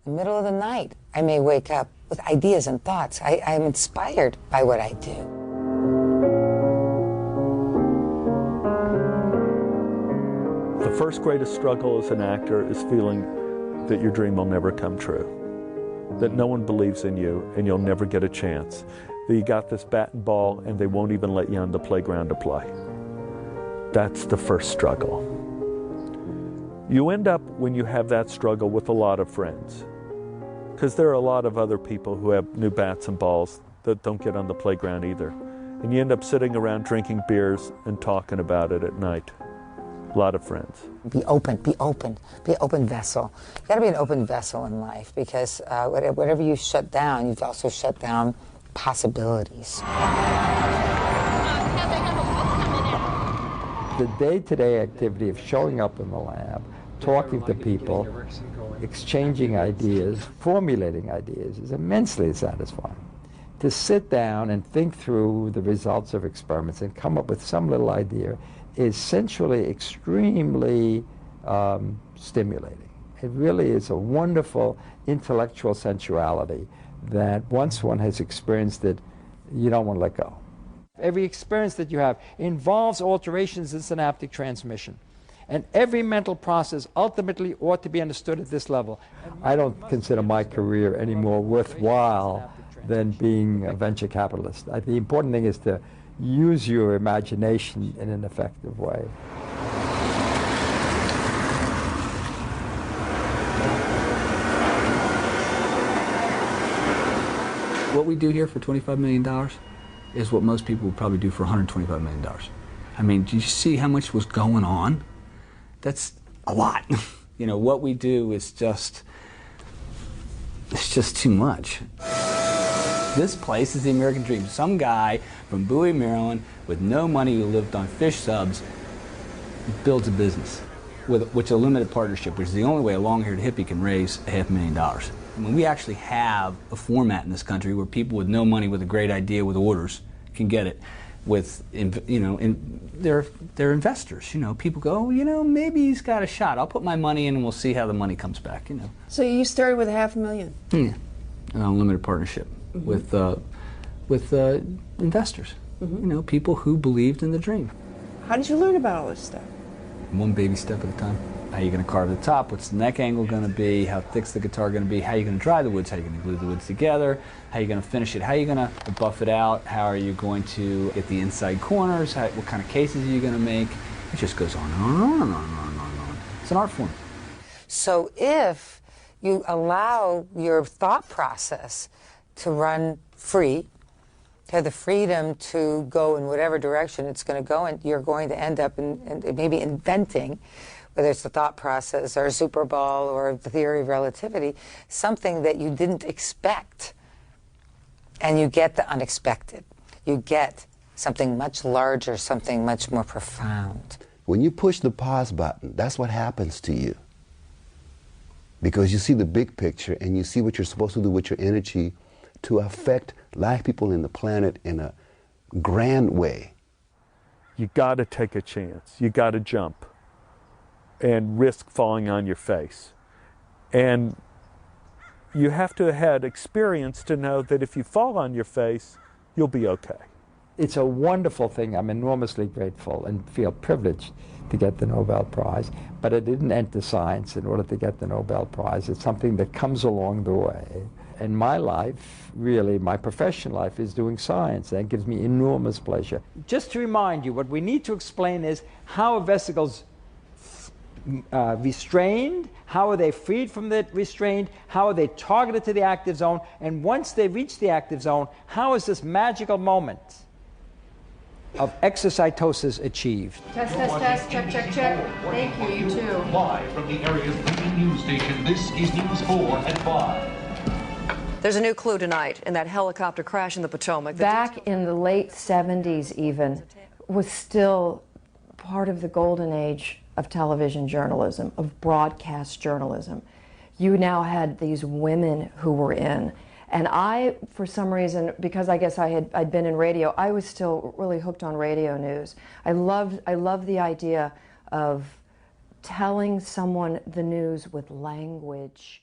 In the middle of the night, I may wake up with ideas and thoughts. I'm inspired by what I do. The first greatest struggle as an actor is feeling that your dream will never come true, that no one believes in you and you'll never get a chance, that you got this bat and ball and they won't even let you on the playground to play. That's the first struggle. You end up, when you have that struggle, with a lot of friends, because there are a lot of other people who have new bats and balls that don't get on the playground either. And you end up sitting around drinking beers and talking about it at night. A lot of friends. Be open, be open, be an open vessel. You gotta be an open vessel in life, because whatever you shut down, you've also shut down possibilities. The day-to-day activity of showing up in the lab, talking to people, exchanging ideas, formulating ideas is immensely satisfying. To sit down and think through the results of experiments and come up with some little idea is sensually extremely stimulating. It really is a wonderful intellectual sensuality that once one has experienced it, you don't want to let go. Every experience that you have involves alterations in synaptic transmission. And every mental process ultimately ought to be understood at this level. I don't consider my career any more worthwhile than being a venture capitalist. The important thing is to use your imagination in an effective way. What we do here for $25 million is what most people would probably do for $125 million. I mean, do you see how much was going on? That's a lot. You know, what we do is just, it's just too much. This place is the American dream. Some guy from Bowie, Maryland, with no money, who lived on fish subs, builds a business, which is a limited partnership, which is the only way a long-haired hippie can raise $500,000. I mean, we actually have a format in this country where people with no money, with a great idea, with orders, can get it. With, you know, they're investors. You know, people go, oh, you know, maybe he's got a shot. I'll put my money in and we'll see how the money comes back. You know. So you started with $500,000. Yeah, an unlimited partnership with investors. You know, people who believed in the dream. How did you learn about all this stuff? One baby step at a time. How are you going to carve the top? What's the neck angle going to be? How thick's the guitar going to be? How are you going to dry the woods? How are you going to glue the woods together? How are you going to finish it? How are you going to buff it out? How are you going to get the inside corners? What kind of cases are you going to make? It just goes on and on and on and on and on and on. It's an art form. So if you allow your thought process to run free, to have the freedom to go in whatever direction it's going to go, and you're going to end up in maybe inventing, whether it's the thought process or a Super Bowl or the theory of relativity, something that you didn't expect. And you get the unexpected. You get something much larger, something much more profound. When you push the pause button, that's what happens to you. Because you see the big picture and you see what you're supposed to do with your energy to affect live people in the planet in a grand way. You got to take a chance. You got to jump and risk falling on your face. And you have to have had experience to know that if you fall on your face, you'll be okay. It's a wonderful thing. I'm enormously grateful and feel privileged to get the Nobel Prize. But I didn't enter science in order to get the Nobel Prize. It's something that comes along the way. And my life, really, my professional life, is doing science. That gives me enormous pleasure. Just to remind you, what we need to explain is how are vesicles restrained, how are they freed from the restraint, how are they targeted to the active zone, and once they reach the active zone, how is this magical moment of exocytosis achieved? Test, check, check. Thank you, you too. Live from the area's leading news station, this is News 4 at 5. There's a new clue tonight in that helicopter crash in the Potomac. Back in the late 70s even, was still part of the golden age of television journalism, of broadcast journalism. You now had these women who were in. And I, for some reason, because I guess I'd been in radio, I was still really hooked on radio news. I loved the idea of telling someone the news with language.